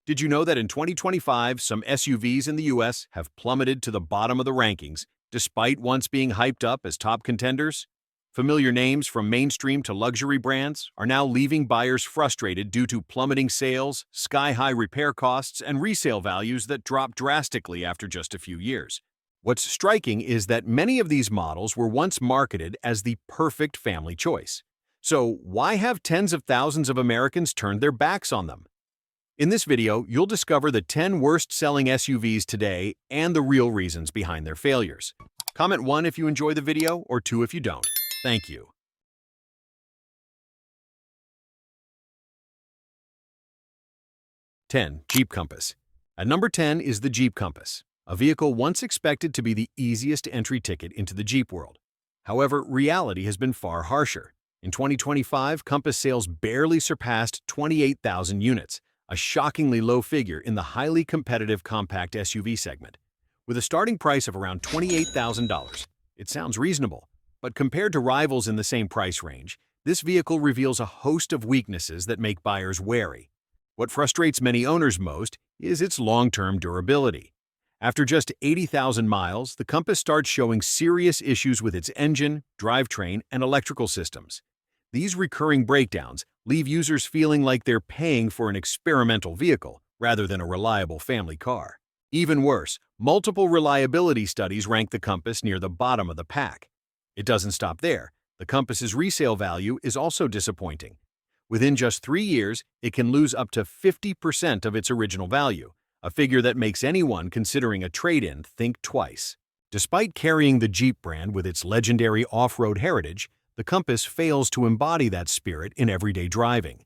Did you know that in 2025, some SUVs in the US have plummeted to the bottom of the rankings, despite once being hyped up as top contenders? Familiar names from mainstream to luxury brands are now leaving buyers frustrated due to plummeting sales, sky-high repair costs, and resale values that drop drastically after just a few years. What's striking is that many of these models were once marketed as the perfect family choice. So why have tens of thousands of Americans turned their backs on them? In this video, you'll discover the 10 worst-selling SUVs today and the real reasons behind their failures. Comment 1 if you enjoy the video, or 2 if you don't. Thank you. 10. Jeep Compass. At number 10 is the Jeep Compass, a vehicle once expected to be the easiest entry ticket into the Jeep world. However, reality has been far harsher. In 2025, Compass sales barely surpassed 28,000 units, a shockingly low figure in the highly competitive compact SUV segment. With a starting price of around $28,000, it sounds reasonable, but compared to rivals in the same price range, this vehicle reveals a host of weaknesses that make buyers wary. What frustrates many owners most is its long-term durability. After just 80,000 miles, the Compass starts showing serious issues with its engine, drivetrain, and electrical systems. These recurring breakdowns leave users feeling like they're paying for an experimental vehicle rather than a reliable family car. Even worse, multiple reliability studies rank the Compass near the bottom of the pack. It doesn't stop there. The Compass's resale value is also disappointing. Within just 3 years, it can lose up to 50% of its original value, a figure that makes anyone considering a trade-in think twice. Despite carrying the Jeep brand with its legendary off-road heritage, the Compass fails to embody that spirit in everyday driving.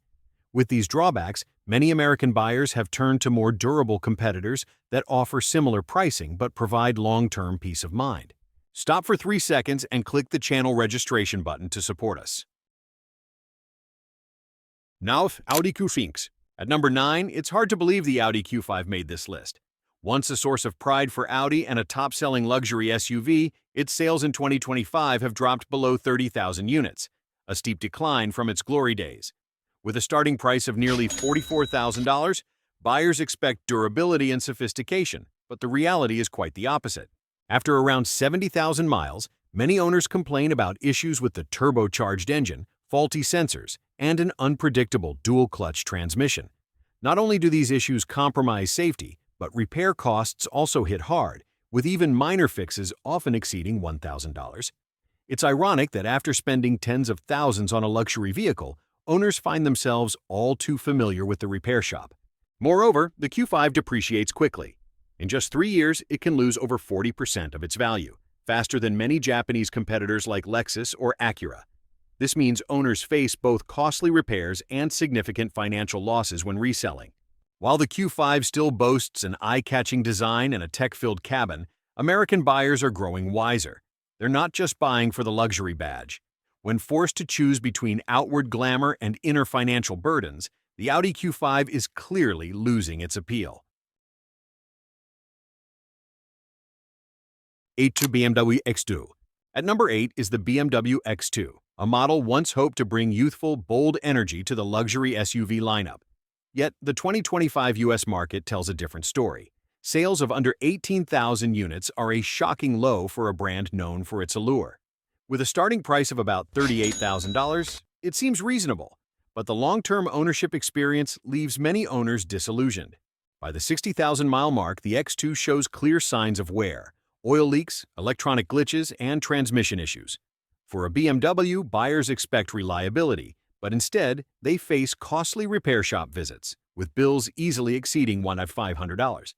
With these drawbacks, many American buyers have turned to more durable competitors that offer similar pricing but provide long-term peace of mind. Stop for 3 seconds and click the channel registration button to support us. 9. Audi Q5. At number 9, it's hard to believe the Audi Q5 made this list. Once a source of pride for Audi and a top-selling luxury SUV, its sales in 2025 have dropped below 30,000 units, a steep decline from its glory days. With a starting price of nearly $44,000, buyers expect durability and sophistication, but the reality is quite the opposite. After around 70,000 miles, many owners complain about issues with the turbocharged engine, faulty sensors, and an unpredictable dual-clutch transmission. Not only do these issues compromise safety, but repair costs also hit hard, with even minor fixes often exceeding $1,000. It's ironic that after spending tens of thousands on a luxury vehicle, owners find themselves all too familiar with the repair shop. Moreover, the Q5 depreciates quickly. In just 3 years, it can lose over 40% of its value, faster than many Japanese competitors like Lexus or Acura. This means owners face both costly repairs and significant financial losses when reselling. While the Q5 still boasts an eye-catching design and a tech-filled cabin, American buyers are growing wiser. They're not just buying for the luxury badge. When forced to choose between outward glamour and inner financial burdens, the Audi Q5 is clearly losing its appeal. 8. BMW X2. At number 8 is the BMW X2, a model once hoped to bring youthful, bold energy to the luxury SUV lineup. Yet, the 2025 US market tells a different story. Sales of under 18,000 units are a shocking low for a brand known for its allure. With a starting price of about $38,000, it seems reasonable, but the long-term ownership experience leaves many owners disillusioned. By the 60,000-mile mark, the X2 shows clear signs of wear: oil leaks, electronic glitches, and transmission issues. For a BMW, buyers expect reliability, but instead, they face costly repair shop visits, with bills easily exceeding $500.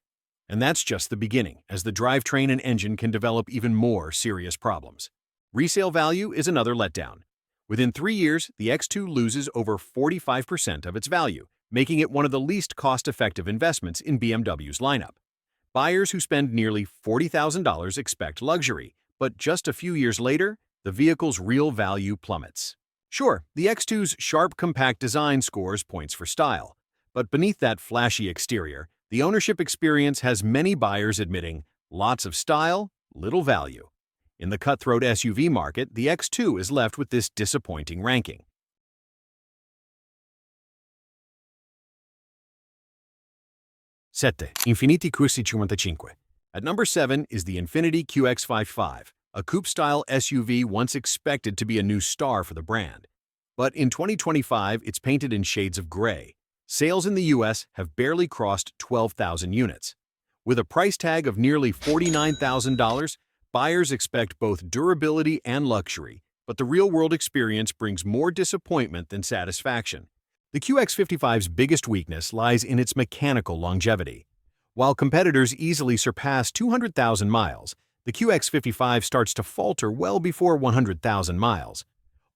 And that's just the beginning, as the drivetrain and engine can develop even more serious problems. Resale value is another letdown. Within 3 years, the X2 loses over 45% of its value, making it one of the least cost-effective investments in BMW's lineup. Buyers who spend nearly $40,000 expect luxury, but just a few years later, the vehicle's real value plummets. Sure, the X2's sharp, compact design scores points for style, but beneath that flashy exterior, the ownership experience has many buyers admitting lots of style, little value. In the cutthroat SUV market, the X2 is left with this disappointing ranking. 7. Infiniti QX55. At number 7 is the Infiniti QX55, a coupe-style SUV once expected to be a new star for the brand. But in 2025, it's painted in shades of gray. Sales in the US have barely crossed 12,000 units. With a price tag of nearly $49,000, buyers expect both durability and luxury, but the real-world experience brings more disappointment than satisfaction. The QX55's biggest weakness lies in its mechanical longevity. While competitors easily surpass 200,000 miles, the QX55 starts to falter well before 100,000 miles.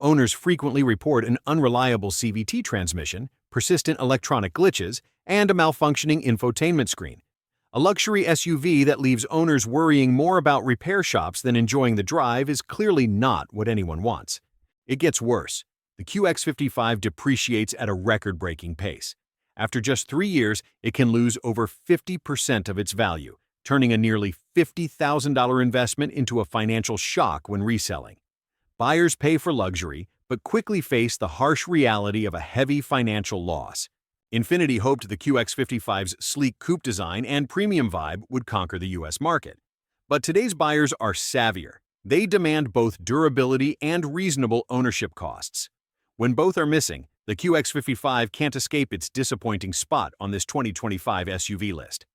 Owners frequently report an unreliable CVT transmission, persistent electronic glitches, and a malfunctioning infotainment screen. A luxury SUV that leaves owners worrying more about repair shops than enjoying the drive is clearly not what anyone wants. It gets worse. The QX55 depreciates at a record-breaking pace. After just 3 years, it can lose over 50% of its value, turning a nearly $50,000 investment into a financial shock when reselling. Buyers pay for luxury, but quickly face the harsh reality of a heavy financial loss. Infiniti hoped the QX55's sleek coupe design and premium vibe would conquer the US market. But today's buyers are savvier. They demand both durability and reasonable ownership costs. When both are missing, the QX55 can't escape its disappointing spot on this 2025 SUV list.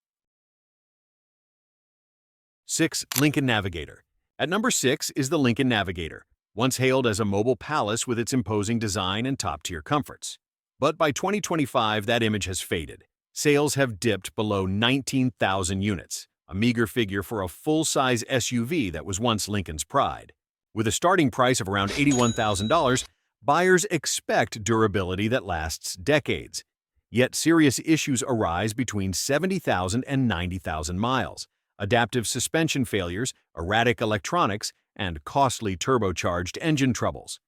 6. Lincoln Navigator. At number 6 is the Lincoln Navigator, once hailed as a mobile palace with its imposing design and top-tier comforts. But by 2025, that image has faded. Sales have dipped below 19,000 units, a meager figure for a full-size SUV that was once Lincoln's pride. With a starting price of around $81,000, buyers expect durability that lasts decades. Yet serious issues arise between 70,000 and 90,000 miles. Adaptive suspension failures, erratic electronics, and costly turbocharged engine troubles.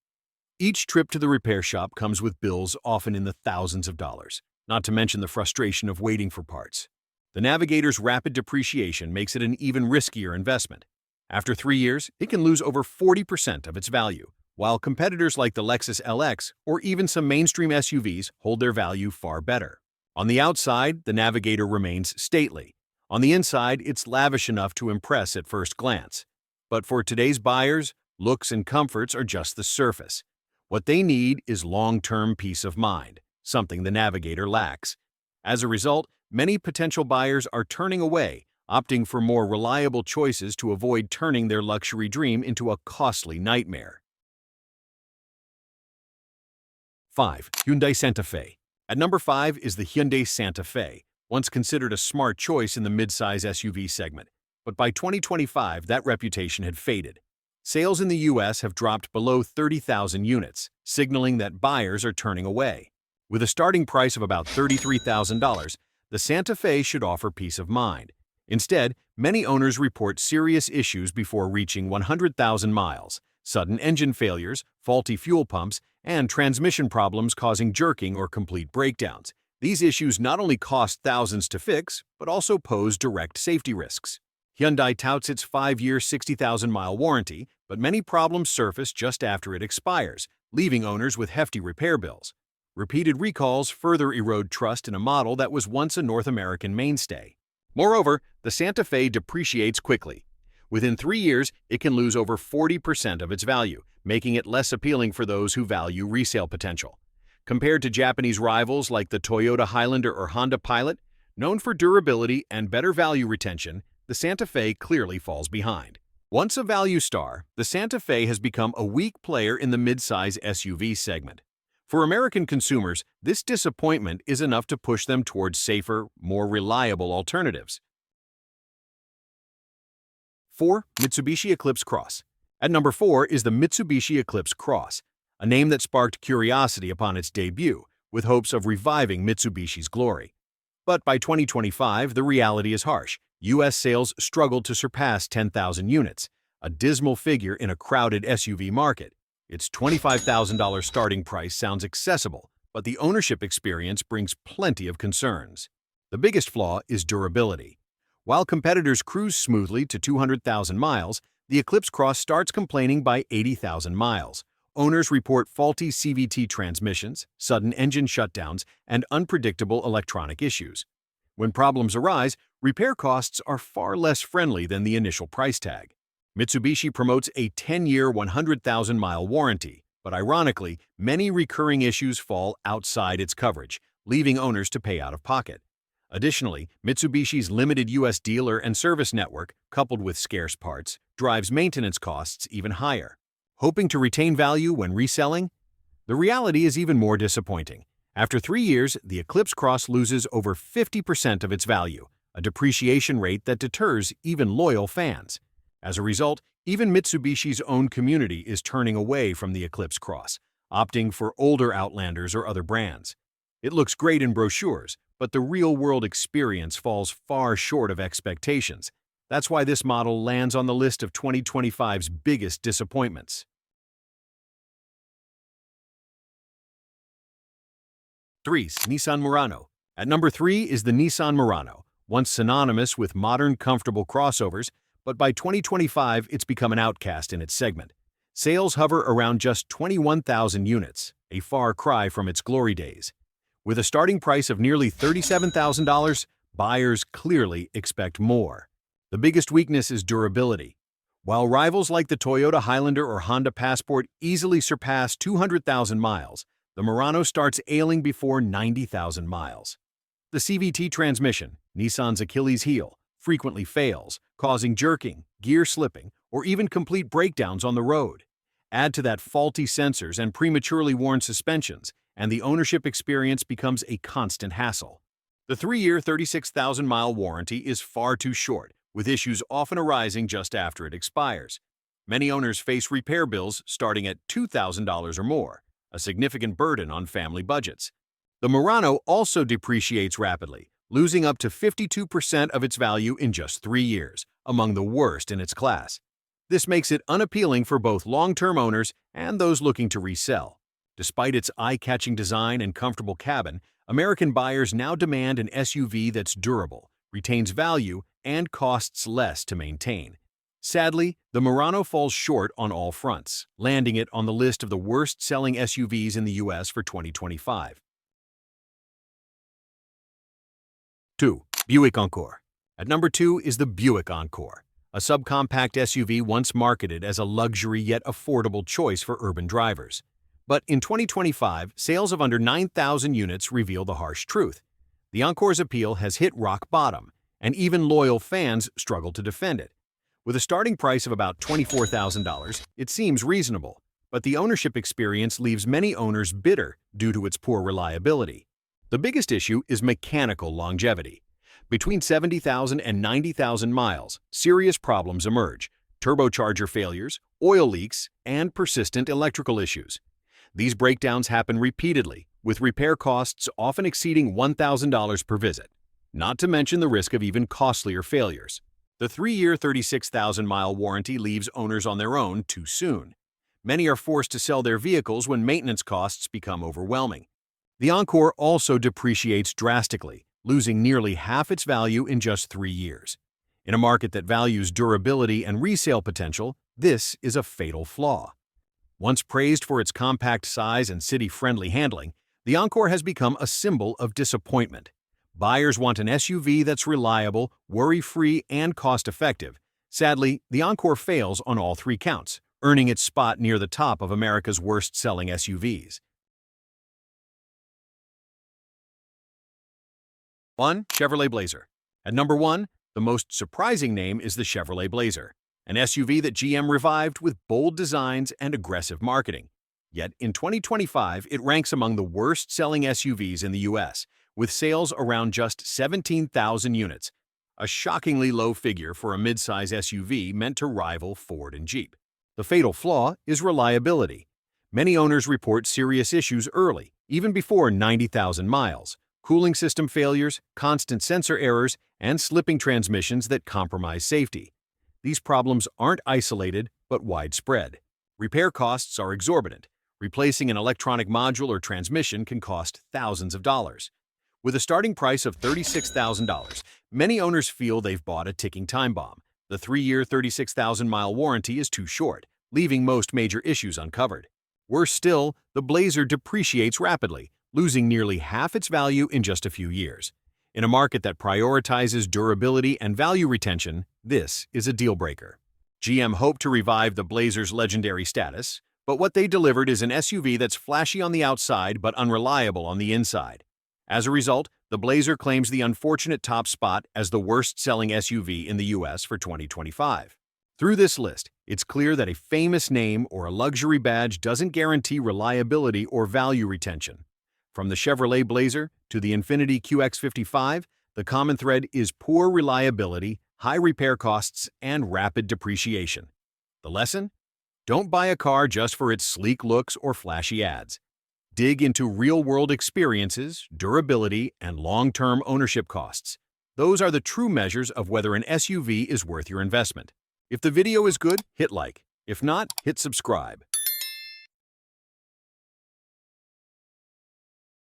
Each trip to the repair shop comes with bills often in the thousands of dollars, not to mention the frustration of waiting for parts. The Navigator's rapid depreciation makes it an even riskier investment. After 3 years, it can lose over 40% of its value, while competitors like the Lexus LX or even some mainstream SUVs hold their value far better. On the outside, the Navigator remains stately. On the inside, it's lavish enough to impress at first glance. But for today's buyers, looks and comforts are just the surface. What they need is long-term peace of mind, something the Navigator lacks. As a result, many potential buyers are turning away, opting for more reliable choices to avoid turning their luxury dream into a costly nightmare. 5. Hyundai Santa Fe. At number 5 is the Hyundai Santa Fe, once considered a smart choice in the midsize SUV segment. But by 2025, that reputation had faded. Sales in the US have dropped below 30,000 units, signaling that buyers are turning away. With a starting price of about $33,000, the Santa Fe should offer peace of mind. Instead, many owners report serious issues before reaching 100,000 miles, sudden engine failures, faulty fuel pumps, and transmission problems causing jerking or complete breakdowns. These issues not only cost thousands to fix, but also pose direct safety risks. Hyundai touts its 5-year, 60,000-mile warranty, but many problems surface just after it expires, leaving owners with hefty repair bills. Repeated recalls further erode trust in a model that was once a North American mainstay. Moreover, the Santa Fe depreciates quickly. Within 3 years, it can lose over 40% of its value, making it less appealing for those who value resale potential. Compared to Japanese rivals like the Toyota Highlander or Honda Pilot, known for durability and better value retention, the Santa Fe clearly falls behind. Once a value star, the Santa Fe has become a weak player in the midsize SUV segment. For American consumers, this disappointment is enough to push them towards safer, more reliable alternatives. 4. Mitsubishi Eclipse Cross. At number 4 is the Mitsubishi Eclipse Cross, a name that sparked curiosity upon its debut, with hopes of reviving Mitsubishi's glory. But by 2025, the reality is harsh. U.S. sales struggled to surpass 10,000 units, a dismal figure in a crowded SUV market. Its $25,000 starting price sounds accessible, but the ownership experience brings plenty of concerns. The biggest flaw is durability. While competitors cruise smoothly to 200,000 miles, the Eclipse Cross starts complaining by 80,000 miles. Owners report faulty CVT transmissions, sudden engine shutdowns, and unpredictable electronic issues. When problems arise, repair costs are far less friendly than the initial price tag. Mitsubishi promotes a 10-year, 100,000-mile warranty, but ironically, many recurring issues fall outside its coverage, leaving owners to pay out of pocket. Additionally, Mitsubishi's limited U.S. dealer and service network, coupled with scarce parts, drives maintenance costs even higher. Hoping to retain value when reselling? The reality is even more disappointing. After 3 years, the Eclipse Cross loses over 50% of its value, a depreciation rate that deters even loyal fans. As a result, even Mitsubishi's own community is turning away from the Eclipse Cross, opting for older Outlanders or other brands. It looks great in brochures, but the real-world experience falls far short of expectations. That's why this model lands on the list of 2025's biggest disappointments. 3. Nissan Murano. At number 3 is the Nissan Murano, once synonymous with modern, comfortable crossovers, but by 2025 it's become an outcast in its segment. Sales hover around just 21,000 units, a far cry from its glory days. With a starting price of nearly $37,000, buyers clearly expect more. The biggest weakness is durability. While rivals like the Toyota Highlander or Honda Passport easily surpass 200,000 miles, the Murano starts ailing before 90,000 miles. The CVT transmission, Nissan's Achilles heel, frequently fails, causing jerking, gear slipping, or even complete breakdowns on the road. Add to that faulty sensors and prematurely worn suspensions, and the ownership experience becomes a constant hassle. The 3-year, 36,000-mile warranty is far too short, with issues often arising just after it expires. Many owners face repair bills starting at $2,000 or more, a significant burden on family budgets. The Murano also depreciates rapidly, losing up to 52% of its value in just 3 years, among the worst in its class. This makes it unappealing for both long-term owners and those looking to resell. Despite its eye-catching design and comfortable cabin, American buyers now demand an SUV that's durable, retains value, and costs less to maintain. Sadly, the Murano falls short on all fronts, landing it on the list of the worst-selling SUVs in the U.S. for 2025. 2. Buick Encore. At number 2 is the Buick Encore, a subcompact SUV once marketed as a luxury yet affordable choice for urban drivers. But in 2025, sales of under 9,000 units reveal the harsh truth. The Encore's appeal has hit rock bottom, and even loyal fans struggle to defend it. With a starting price of about $24,000, it seems reasonable, but the ownership experience leaves many owners bitter due to its poor reliability. The biggest issue is mechanical longevity. Between 70,000 and 90,000 miles, serious problems emerge: turbocharger failures, oil leaks, and persistent electrical issues. These breakdowns happen repeatedly, with repair costs often exceeding $1,000 per visit, not to mention the risk of even costlier failures. The 3-year, 36,000-mile warranty leaves owners on their own too soon. Many are forced to sell their vehicles when maintenance costs become overwhelming. The Encore also depreciates drastically, losing nearly half its value in just 3 years. In a market that values durability and resale potential, this is a fatal flaw. Once praised for its compact size and city-friendly handling, the Encore has become a symbol of disappointment. Buyers want an SUV that's reliable, worry-free, and cost-effective. Sadly, the Encore fails on all 3 counts, earning its spot near the top of America's worst-selling SUVs. 1. Chevrolet Blazer. At number 1, the most surprising name is the Chevrolet Blazer, an SUV that GM revived with bold designs and aggressive marketing. Yet in 2025, it ranks among the worst-selling SUVs in the U.S., with sales around just 17,000 units, a shockingly low figure for a midsize SUV meant to rival Ford and Jeep. The fatal flaw is reliability. Many owners report serious issues early, even before 90,000 miles: cooling system failures, constant sensor errors, and slipping transmissions that compromise safety. These problems aren't isolated, but widespread. Repair costs are exorbitant. Replacing an electronic module or transmission can cost thousands of dollars. With a starting price of $36,000, many owners feel they've bought a ticking time bomb. The 3-year, 36,000-mile warranty is too short, leaving most major issues uncovered. Worse still, the Blazer depreciates rapidly, losing nearly half its value in just a few years. In a market that prioritizes durability and value retention, this is a deal-breaker. GM hoped to revive the Blazer's legendary status, but what they delivered is an SUV that's flashy on the outside but unreliable on the inside. As a result, the Blazer claims the unfortunate top spot as the worst-selling SUV in the US for 2025. Through this list, it's clear that a famous name or a luxury badge doesn't guarantee reliability or value retention. From the Chevrolet Blazer to the Infiniti QX55, the common thread is poor reliability, high repair costs, and rapid depreciation. The lesson? Don't buy a car just for its sleek looks or flashy ads. Dig into real-world experiences, durability, and long-term ownership costs. Those are the true measures of whether an SUV is worth your investment. If the video is good, hit like. If not, hit subscribe.